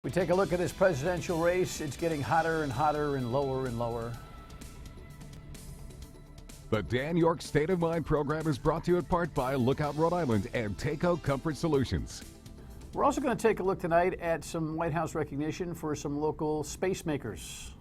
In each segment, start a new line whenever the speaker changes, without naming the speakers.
We take a look at this presidential race. It's getting hotter and hotter and lower and lower.
The Dan Yorke State of Mind program is brought to you in part by Lookout Rhode Island and Takeo Comfort Solutions.
We're also going to take a look tonight at some White House recognition for some local space makers.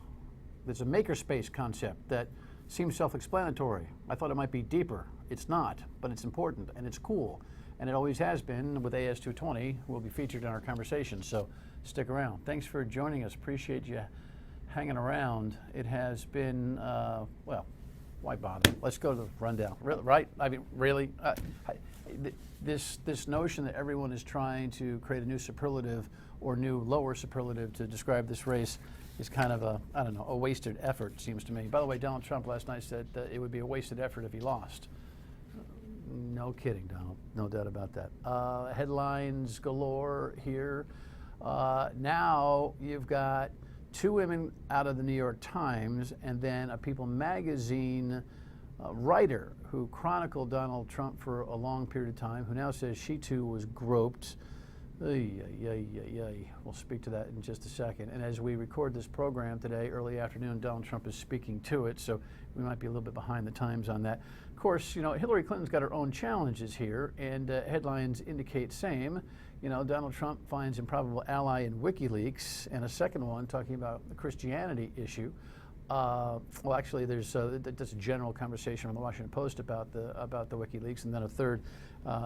There's a makerspace concept that seems self-explanatory. I thought it might be deeper. It's not, but it's important and it's cool. And it always has been with AS220. Will be featured in our conversation, so stick around. Thanks for joining us. Appreciate you hanging around. It has been, well, why bother? Let's go to the rundown, right? I mean, really? This notion that everyone is trying to create a new superlative or new lower superlative to describe this race is kind of a, I don't know, a wasted effort, it seems to me. By the way, Donald Trump last night said that it would be a wasted effort if he lost. No kidding, Donald. No doubt about that. Headlines galore here. Now you've got two women out of the New York Times and then a People magazine writer who chronicled Donald Trump for a long period of time, who now says she too was groped. We'll speak to that in just a second. And as we record this program today, early afternoon, Donald Trump is speaking to it, so we might be a little bit behind the times on that. Of course, you know, Hillary Clinton's got her own challenges here, and headlines indicate same. You know, Donald Trump finds improbable ally in WikiLeaks, and a second one talking about the Christianity issue. Well, actually, there's that's a general conversation on the Washington Post about the WikiLeaks, and then a third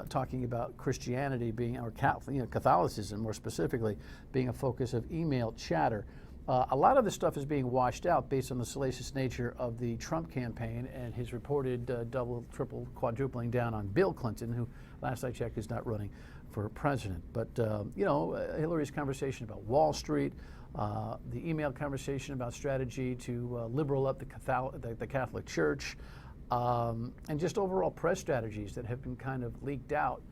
talking about Christianity being, or Catholicism more specifically, being a focus of email chatter. A lot of this stuff is being washed out based on the salacious nature of the Trump campaign and his reported double, triple, quadrupling down on Bill Clinton, who last I checked is not running for president. But you know, Hillary's conversation about Wall Street, the email conversation about strategy to liberal up the Catholic Church, and just overall press strategies that have been kind of leaked out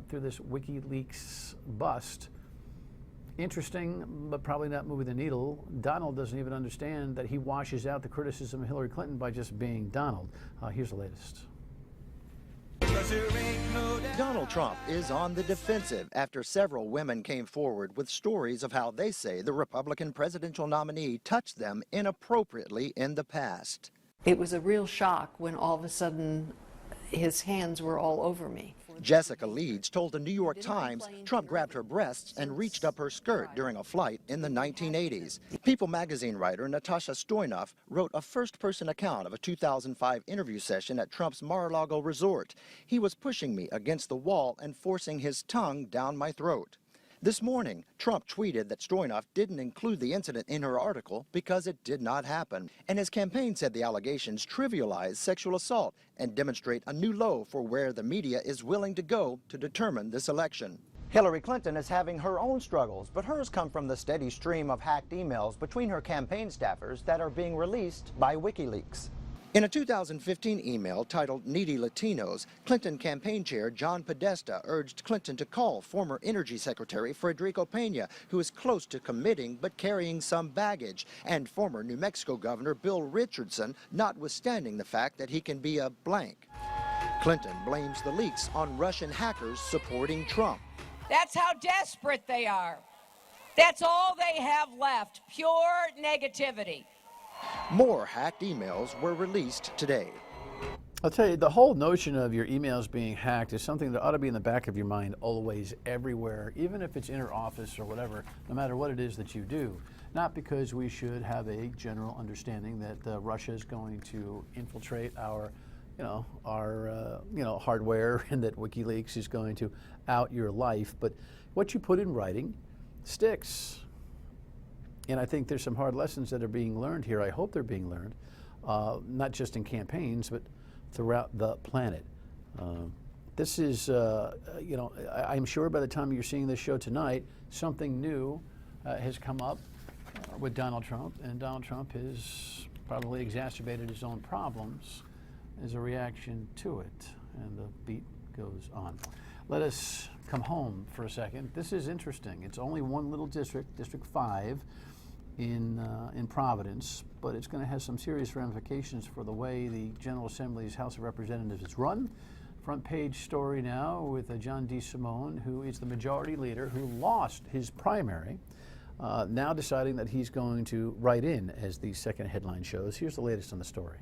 through this WikiLeaks bust. Interesting, but probably not moving the needle. Donald doesn't even understand that he washes out the criticism of Hillary Clinton by just being Donald. Here's the latest.
Donald Trump is on the defensive after several women came forward with stories of how they say the Republican presidential nominee touched them inappropriately in the past.
It was a real shock when all of a sudden his hands were all over me.
Jessica Leeds told the New York Times Trump grabbed her breasts and reached up her skirt during a flight in the 1980s. People magazine writer Natasha Stoynoff wrote a first-person account of a 2005 interview session at Trump's Mar-a-Lago resort. He was pushing me against the wall and forcing his tongue down my throat. This morning, Trump tweeted that Stoynoff didn't include the incident in her article because it did not happen. And his campaign said the allegations trivialize sexual assault and demonstrate a new low for where the media is willing to go to determine this election. Hillary Clinton is having her own struggles, but hers come from the steady stream of hacked emails between her campaign staffers that are being released by WikiLeaks. In a 2015 email titled Needy Latinos, Clinton campaign chair John Podesta urged Clinton to call former Energy Secretary Federico Pena, who is close to committing but carrying some baggage, and former New Mexico Governor Bill Richardson, notwithstanding the fact that he can be a blank. Clinton blames the leaks on Russian hackers supporting Trump.
That's how desperate they are. That's all they have left, pure negativity.
More hacked emails were released today.
I'll tell you, the whole notion of your emails being hacked is something that ought to be in the back of your mind always, everywhere, even if it's inner office or whatever, no matter what it is that you do. Not because we should have a general understanding that Russia is going to infiltrate our hardware and that WikiLeaks is going to out your life, but what you put in writing sticks. And I think there's some hard lessons that are being learned here. I hope they're being learned, not just in campaigns, but throughout the planet. This is, I'm sure by the time you're seeing this show tonight, something new has come up with Donald Trump, and Donald Trump has probably exacerbated his own problems as a reaction to it. And the beat goes on. Let us come home for a second. This is interesting. It's only one little district, District 5, in Providence, but it's going to have some serious ramifications for the way the General Assembly's House of Representatives is run. Front page story now with John DeSimone, who is the majority leader, who lost his primary now deciding that he's going to write in, as the second headline shows. Here's the latest on the story.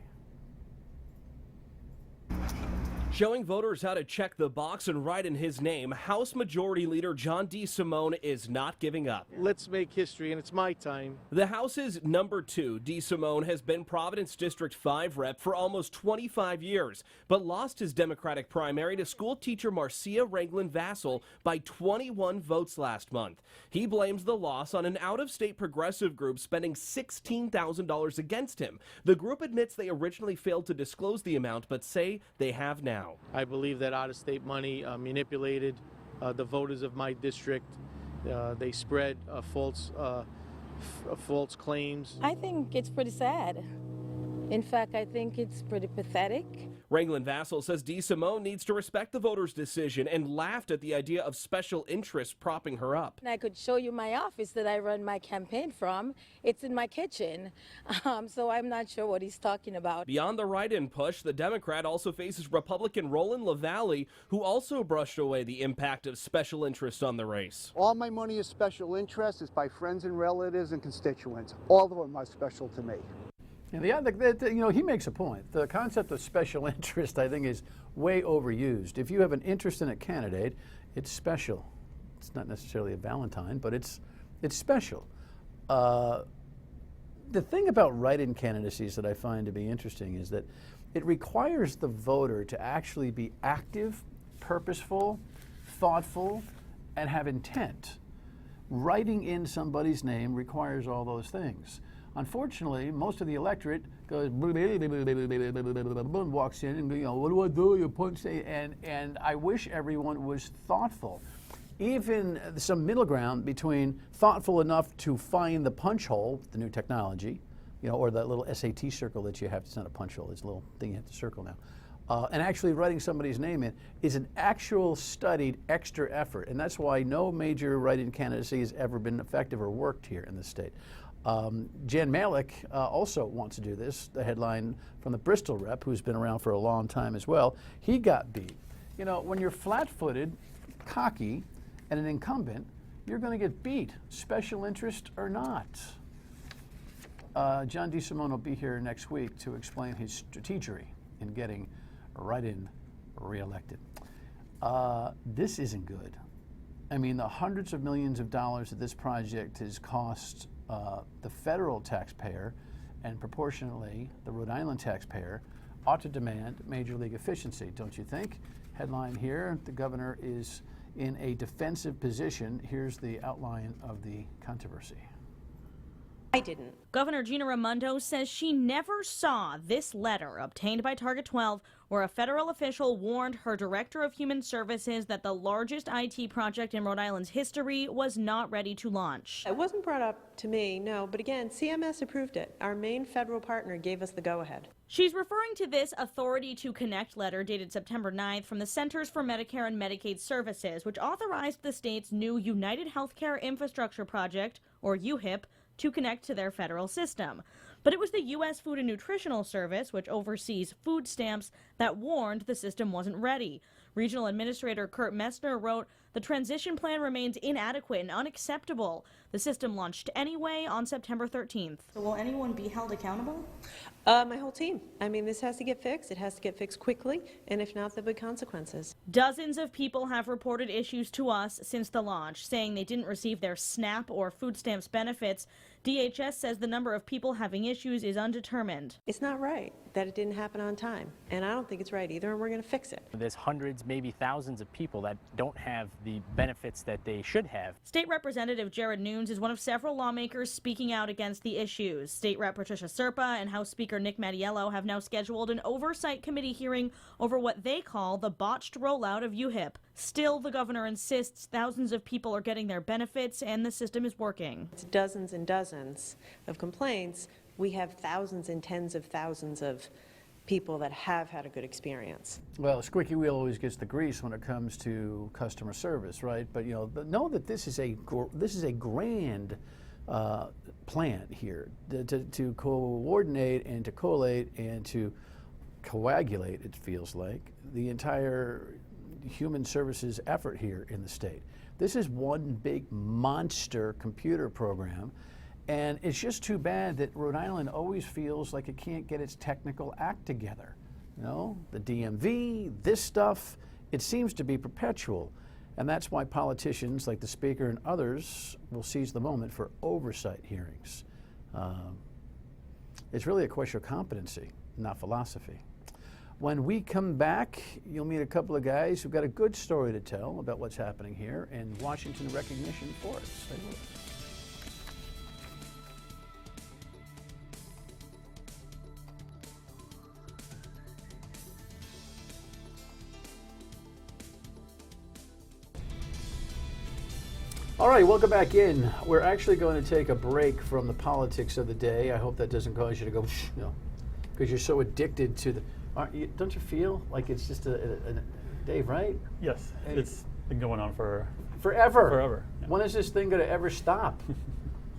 Showing voters how to check the box and write in his name, House Majority Leader John DeSimone is not giving up.
Let's make history, and it's my time.
The House's number 2, DeSimone, has been Providence District 5 rep for almost 25 years, but lost his Democratic primary to school teacher Marcia Ranglin-Vassell by 21 votes last month. He blames the loss on an out-of-state progressive group spending $16,000 against him. The group admits they originally failed to disclose the amount, but say they have now.
I believe that out-of-state money manipulated the voters of my district. They spread false claims.
I think it's pretty sad. In fact, I think it's pretty pathetic.
Ranglin-Vassell says DeSimone needs to respect the voters' decision and laughed at the idea of special interests propping her up.
I could show you my office that I run my campaign from. It's in my kitchen, so I'm not sure what he's talking about.
Beyond the write-in push, the Democrat also faces Republican Roland LaValle, who also brushed away the impact of special interest on the race.
All my money is special interest. It's by friends and relatives and constituents. All of them are special to me.
And he makes a point. The concept of special interest, I think, is way overused. If you have an interest in a candidate, it's special. It's not necessarily a Valentine, but it's special. The thing about write-in candidacies that I find to be interesting is that it requires the voter to actually be active, purposeful, thoughtful, and have intent. Writing in somebody's name requires all those things. Unfortunately, most of the electorate goes, walks in and, what do I do? You punch, and I wish everyone was thoughtful. Even some middle ground between thoughtful enough to find the punch hole, the new technology, or that little SAT circle that you have. It's not a punch hole, it's a little thing you have to circle now. And actually writing somebody's name in is an actual studied extra effort. And that's why no major write-in candidacy has ever been effective or worked here in the state. Jan Malik also wants to do this. The headline from the Bristol rep, who's been around for a long time as well, he got beat. When you're flat-footed, cocky, and an incumbent, you're going to get beat, special interest or not. John DeSimone will be here next week to explain his strategy in getting write-in reelected. This isn't good. I mean, the hundreds of millions of dollars that this project has cost the federal taxpayer and proportionately the Rhode Island taxpayer ought to demand major league efficiency, don't you think? Headline here, the governor is in a defensive position. Here's the outline of the controversy.
I didn't. Governor Gina Raimondo says she never saw this letter obtained by Target 12 where a federal official warned her director of human services that the largest IT project in Rhode Island's history was not ready to launch.
It wasn't brought up to me, no, but again, CMS approved it. Our main federal partner gave us the go-ahead.
She's referring to this Authority to Connect letter dated September 9th from the Centers for Medicare and Medicaid Services, which authorized the state's new United Healthcare Infrastructure Project, or UHIP, to connect to their federal system. But it was the U.S. Food and Nutritional Service, which oversees food stamps, that warned the system wasn't ready. Regional Administrator Kurt Messner wrote, "The transition plan remains inadequate and unacceptable." The system launched anyway on September 13th.
So will anyone be held accountable?
My whole team. I mean, this has to get fixed. It has to get fixed quickly, and if not, there'll be consequences.
Dozens of people have reported issues to us since the launch, saying they didn't receive their SNAP or food stamps benefits. DHS says the number of people having issues is undetermined.
It's not right that it didn't happen on time, and I don't think it's right either, and we're going to fix it.
There's hundreds, maybe thousands of people that don't have the benefits that they should have.
State Representative Jared Nunes is one of several lawmakers speaking out against the issues. State Rep Patricia Serpa and House Speaker Nick Mattiello have now scheduled an oversight committee hearing over what they call the botched rollout of UHIP. Still, the governor insists thousands of people are getting their benefits and the system is working.
It's dozens and dozens of complaints. We have thousands and tens of thousands of people that have had a good experience.
Well, squeaky wheel always gets the grease when it comes to customer service, right? But know that this is a grand plan here to coordinate and to collate and to coagulate, it feels like, the entire human services effort here in the state. This is one big monster computer program. And it's just too bad that Rhode Island always feels like it can't get its technical act together. You know, the DMV, this stuff, it seems to be perpetual. And that's why politicians like the Speaker and others will seize the moment for oversight hearings. It's really a question of competency, not philosophy. When we come back, you'll meet a couple of guys who've got a good story to tell about what's happening here and Washington recognition for it. Stay with us. All right, welcome back in. We're actually going to take a break from the politics of the day. I hope that doesn't cause you to go, you know, because you're so addicted to the. Don't you feel like it's just a Dave, right?
Yes, it's been going on for
forever.
Forever. Yeah.
When is this thing going to ever stop?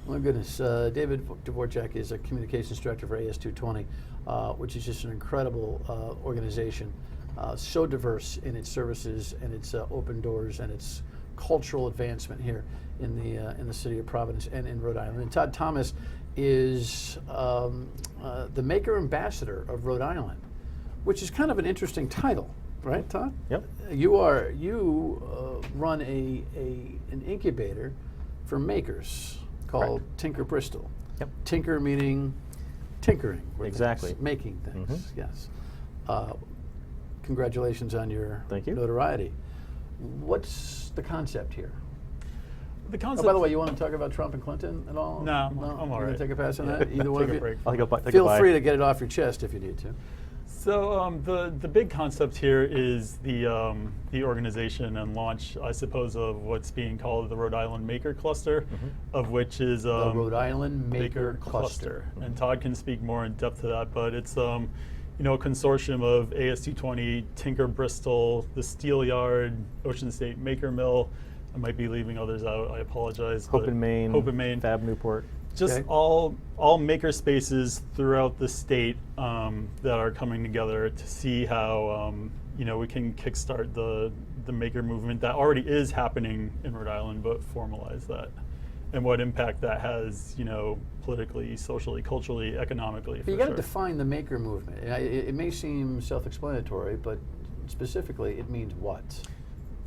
My goodness, David Dvorchak is a communications director for AS220, which is just an incredible organization, so diverse in its services and its open doors and its cultural advancement here in the city of Providence and in Rhode Island. And Todd Thomas is the Maker Ambassador of Rhode Island, which is kind of an interesting title, right, Todd?
Yep.
You run an incubator for makers called Tinker Bristol.
Yep.
Tinker meaning tinkering. With
exactly.
Things, making things. Yes. Congratulations on your notoriety. What's the concept here?
The concept.
Oh, by the way, you want to talk about Trump and Clinton at all?
No, I'm all right.
You want to take a pass on that? Either one of you?
Break. I'll go take
Feel free to get it off your chest if you need to.
So the big concept here is the organization and launch, I suppose, of what's being called the Rhode Island Maker Cluster, of which is
the Rhode Island Maker Cluster.
And Todd can speak more in depth to that, but it's you know, a consortium of AS220, Tinker Bristol, the Steel Yard, Ocean State Maker Mill. I might be leaving others out. I apologize.
Hope in Maine, Fab Newport.
Just all makerspaces throughout the state that are coming together to see how you know, we can kickstart the maker movement that already is happening in Rhode Island, but formalize that, and what impact that has, you know, politically, socially, culturally, economically.
But you got to define the maker movement. It may seem self-explanatory, but specifically, it means what?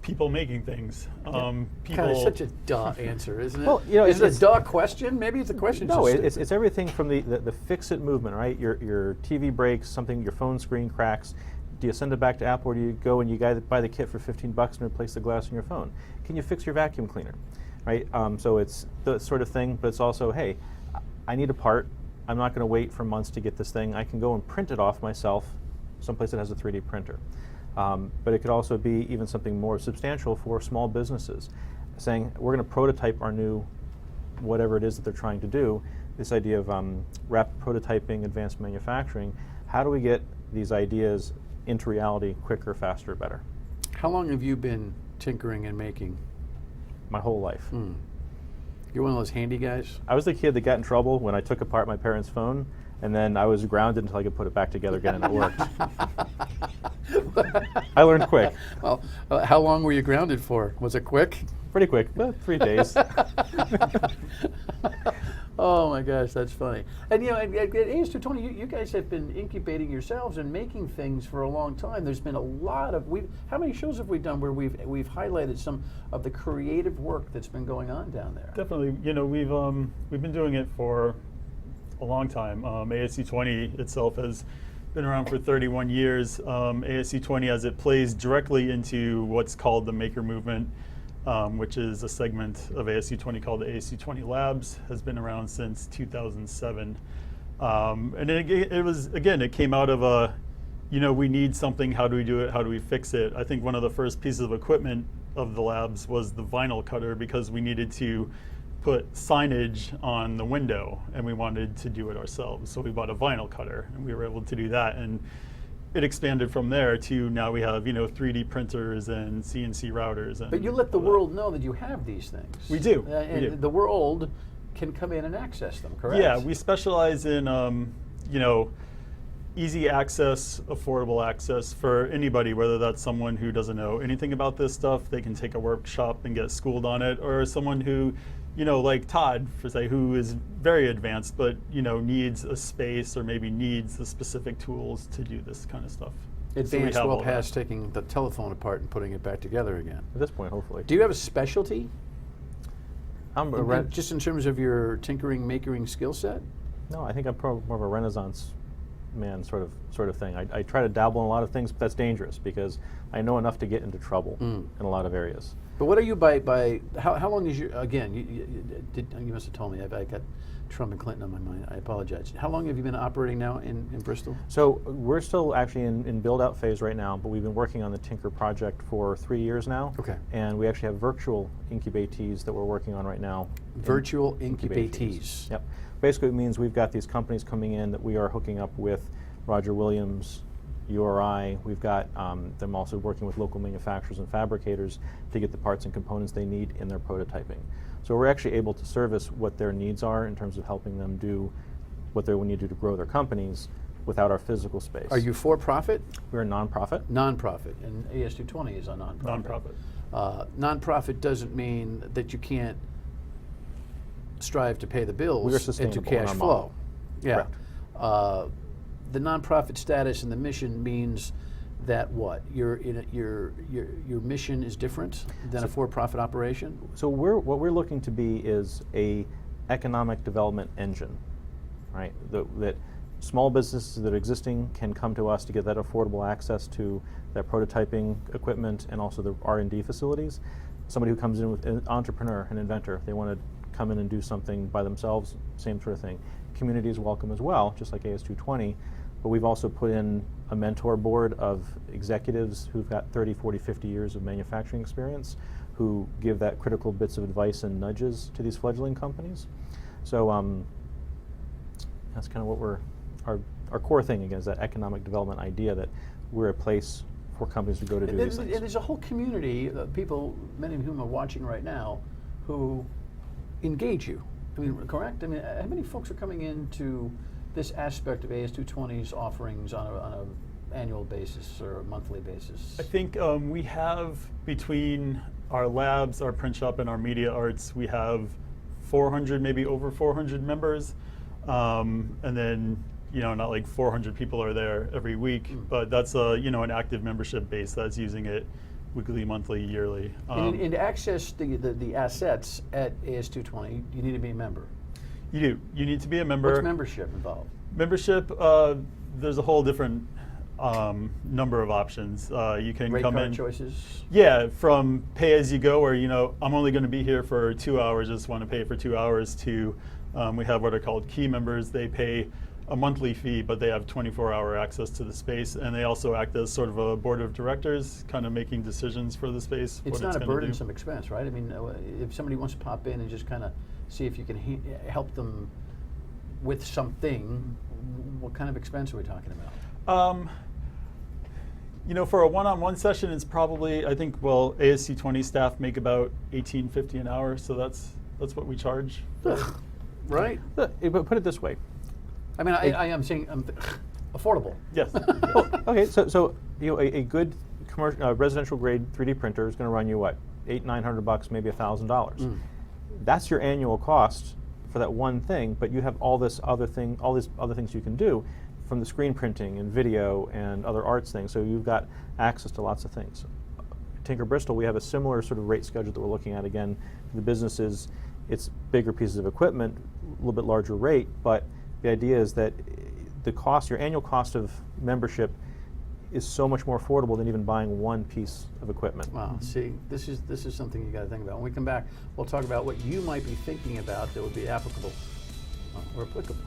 People making things.
Kind of such a duh answer, isn't it?
Well, you know,
is it a duh question? Maybe it's a question.
No, it's everything from the FixIt movement, right? Your TV breaks, something, your phone screen cracks. Do you send it back to Apple, or do you go and you buy the kit for $15 and replace the glass in your phone? Can you fix your vacuum cleaner, right? So it's the sort of thing, but it's also, hey, I need a part. I'm not going to wait for months to get this thing. I can go and print it off myself, someplace that has a 3D printer. But it could also be even something more substantial for small businesses, saying we're going to prototype our new whatever it is that they're trying to do. This idea of rapid prototyping, advanced manufacturing. How do we get these ideas into reality quicker, faster, better?
How long have you been tinkering and making?
My whole life.
You're one of those handy guys?
I was the kid that got in trouble when I took apart my parents' phone, and then I was grounded until I could put it back together again and it worked. I learned quick.
Well, how long were you grounded for? Was it quick?
Pretty quick, about 3 days.
Oh my gosh, that's funny. And you know, at AS220, you guys have been incubating yourselves and making things for a long time. There's been a lot of, how many shows have we done where we've highlighted some of the creative work that's been going on down there?
Definitely, you know, we've been doing it for a long time. ASC20 itself has been around for 31 years. ASC20, as it plays directly into what's called the maker movement, which is a segment of ASC20 called the AC20 Labs, has been around since 2007. And it was, again, it came out of a, you know, we need something, how do we do it, how do we fix it? I think one of the first pieces of equipment of the labs was the vinyl cutter, because we needed to put signage on the window and we wanted to do it ourselves. So we bought a vinyl cutter and we were able to do that. And it expanded from there to now we have, you know, 3D printers and CNC routers. And
but you let the world know that you have these things.
We do.
And the world can come in and access them, correct?
Yeah, we specialize in, you know, easy access, affordable access for anybody, whether that's someone who doesn't know anything about this stuff, they can take a workshop and get schooled on it, or someone who, like Todd, for say, who is very advanced, but, needs a space or maybe needs the specific tools to do this kind of stuff.
Advanced
So
well past taking the telephone apart and putting it back together again.
At this point, hopefully.
Do you have a specialty?
I'm
just in terms of your tinkering, makering skill set?
No, I think I'm more of a Renaissance man sort of thing. I try to dabble in a lot of things, but that's dangerous because I know enough to get into trouble in a lot of areas.
But what are you by how long is your, again, you must have told me, I got Trump and Clinton on my mind, I apologize. How long have you been operating now in Bristol?
So we're still actually in build-out phase right now, but we've been working on the Tinker project for 3 years now.
Okay.
And we actually have virtual incubatees that we're working on right now.
Virtual incubatees.
Yep. Basically it means we've got these companies coming in that we are hooking up with Roger Williams, URI. We've got them also working with local manufacturers and fabricators to get the parts and components they need in their prototyping. So we're actually able to service what their needs are in terms of helping them do what they need to do to grow their companies without our physical space.
Are you for profit?
We're a nonprofit.
Nonprofit, and AS220 is a nonprofit. Nonprofit doesn't mean that you can't strive to pay the bills
We are
and
sustainable
to cash
in our
flow.
model.
Yeah.
Correct.
The nonprofit status and the mission means that what? Your mission is different than a for-profit operation?
So what we're looking to be is a economic development engine, right? That small businesses that are existing can come to us to get that affordable access to that prototyping equipment and also the R&D facilities. Somebody who comes in with an entrepreneur, an inventor, they want to come in and do something by themselves, same sort of thing. Community is welcome as well, just like AS220, but we've also put in a mentor board of executives who've got 30, 40, 50 years of manufacturing experience who give that critical bits of advice and nudges to these fledgling companies. So that's kind of what our core thing again is that economic development idea that we're a place for companies to go to do these things.
And there's a whole community of people, many of whom are watching right now, who engage you. I mean, correct? I mean, how many folks are coming into this aspect of AS220's offerings on an annual basis or a monthly basis?
I think we have, between our labs, our print shop, and our media arts, we have 400, maybe over 400 members. And then, not like 400 people are there every week, but that's an active membership base that's using it weekly, monthly, yearly.
And to access the assets at AS220, you need to be a member.
You do. You need to be a member.
What's membership involved?
Membership, there's a whole different number of options. You can
Rate
come
card
in.
choices?
Yeah, from pay as you go, where I'm only going to be here for 2 hours, just want to pay for 2 hours, to we have what are called key members. They pay a monthly fee, but they have 24-hour access to the space, and they also act as sort of a board of directors, kind of making decisions for the space.
It's not a burdensome expense, right? I mean, if somebody wants to pop in and just kind of see if you can help them with something, what kind of expense are we talking about?
For a one-on-one session, it's probably, I think, ASC20 staff make about $18.50 an hour, so that's what we charge.
Right. But put it this way.
I mean, I am saying affordable.
Yes.
Okay, so a good commercial residential grade 3D printer is going to run you what, $800-900, maybe $1,000. That's your annual cost for that one thing, but you have all these other things you can do, from the screen printing and video and other arts things. So you've got access to lots of things. Tinker Bristol, we have a similar sort of rate schedule that we're looking at. Again, for the businesses, it's bigger pieces of equipment, a little bit larger rate, but the idea is that your annual cost of membership is so much more affordable than even buying one piece of equipment.
Wow, see, this is something you got to think about. When we come back, we'll talk about what you might be thinking about that would be applicable or applicable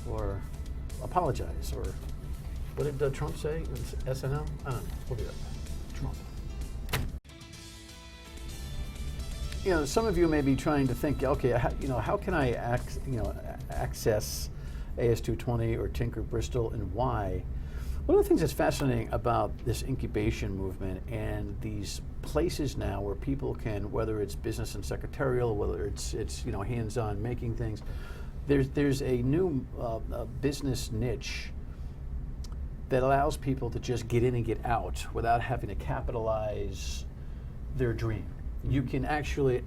or apologize, or what did Trump say? SNL? I don't know. We'll be right back. Trump. Some of you may be trying to think, okay, how can I access AS220 or Tinker Bristol, and why? One of the things that's fascinating about this incubation movement and these places now where people can, whether it's business and secretarial, whether it's hands-on making things, there's a new business niche that allows people to just get in and get out without having to capitalize their dream. You can actually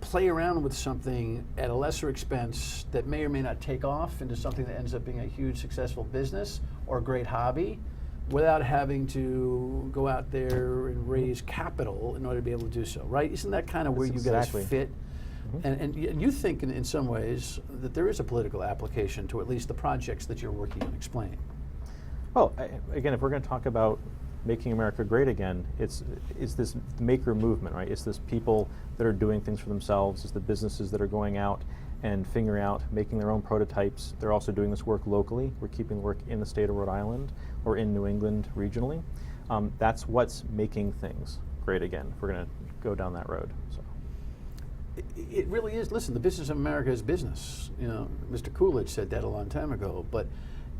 play around with something at a lesser expense that may or may not take off into something that ends up being a huge successful business or a great hobby without having to go out there and raise capital in order to be able to do so, right? Isn't that kind of where you guys fit? And you think in some ways that there is a political application to at least the projects that you're working on. Explain.
Well, again, if we're going to talk about making America great again, it's this maker movement, right? It's this people that are doing things for themselves. It's the businesses that are going out and figuring out, making their own prototypes. They're also doing this work locally. We're keeping the work in the state of Rhode Island or in New England regionally. That's what's making things great again, if we're going to go down that road. So.
It really is. Listen, the business of America is business. You know, Mr. Coolidge said that a long time ago, but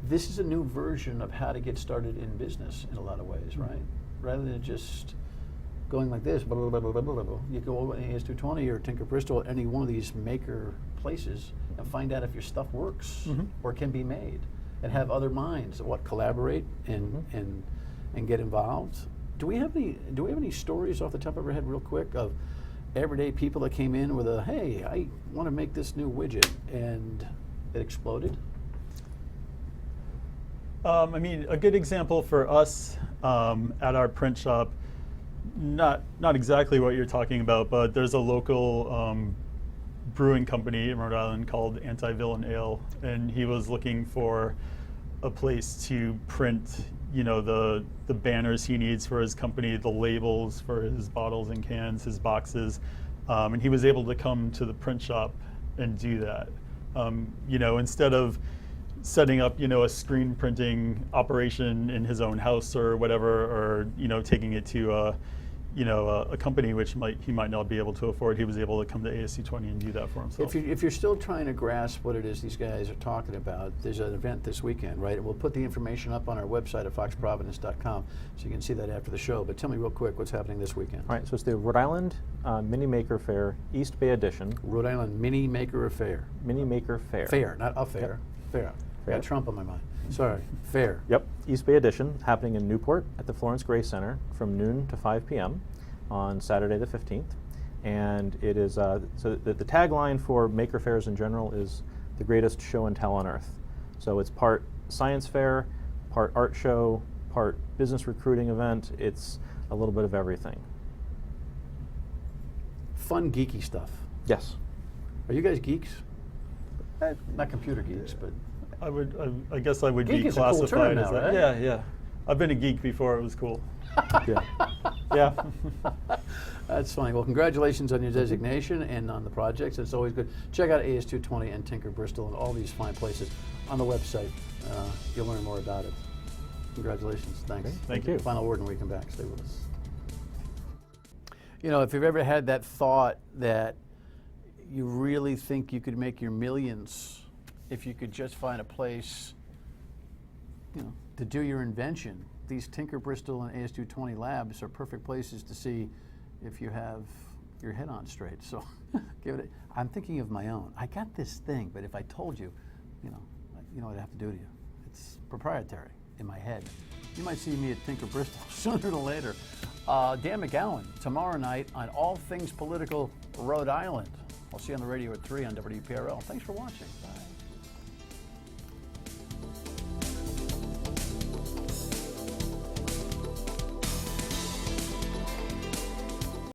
this is a new version of how to get started in business in a lot of ways, right? Rather than just going like this, blah, blah, blah, blah, blah, blah. You go over to AC20 or Tinker Bristol, any one of these maker places, and find out if your stuff works or can be made, and have other minds that collaborate and get involved. Do we have any stories off the top of our head, real quick, of everyday people that came in with a, hey, I want to make this new widget, and it exploded?
I mean, a good example for us at our print shop, not exactly what you're talking about, but there's a local brewing company in Rhode Island called Anti-Villain Ale, and he was looking for a place to print, you know, the banners he needs for his company, the labels for his bottles and cans, his boxes, and he was able to come to the print shop and do that. You know, instead of setting up, you know, a screen printing operation in his own house or whatever, or, you know, taking it to a company which he might not be able to afford, he was able to come to AC20 and do that for himself.
If you're still trying to grasp what it is these guys are talking about, there's an event this weekend, right? We'll put the information up on our website at foxprovidence.com so you can see that after the show. But tell me real quick what's happening this weekend.
All right, so it's the Rhode Island Mini Maker Fair, East Bay Edition.
Rhode Island Mini Maker Fair.
Mini Maker Fair.
Fair, not a fair.
Yep.
Fair. I got Trump on my mind. Sorry. Fair.
Yep. East Bay Edition, happening in Newport at the Florence Gray Center from noon to 5 p.m. on Saturday the 15th. And it is, so the tagline for maker fairs in general is the greatest show and tell on earth. So it's part science fair, part art show, part business recruiting event. It's a little bit of everything.
Fun, geeky stuff.
Yes.
Are you guys geeks? Not computer geeks, but
I guess I would
geek
be classified
is a cool term
as
now,
that.
right?
Yeah, yeah. I've been a geek before. It was cool.
Yeah. Yeah.
That's funny. Well, congratulations on your designation and on the projects. It's always good. Check out AS220 and Tinker Bristol and all these fine places on the website. You'll learn more about it. Congratulations. Thanks.
Okay. Thank you.
Final word when we come back. Stay with us. You know, if you've ever had that thought that you really think you could make your millions if you could just find a place, you know, to do your invention, these Tinker Bristol and AS220 Labs are perfect places to see if you have your head on straight. So give it. I'm thinking of my own. I got this thing, but if I told you, you know what I'd have to do to you. It's proprietary in my head. You might see me at Tinker Bristol sooner than later. Dan McGowan tomorrow night on All Things Political Rhode Island. I'll see you on the radio at 3 on WPRL. Thanks for watching. Bye.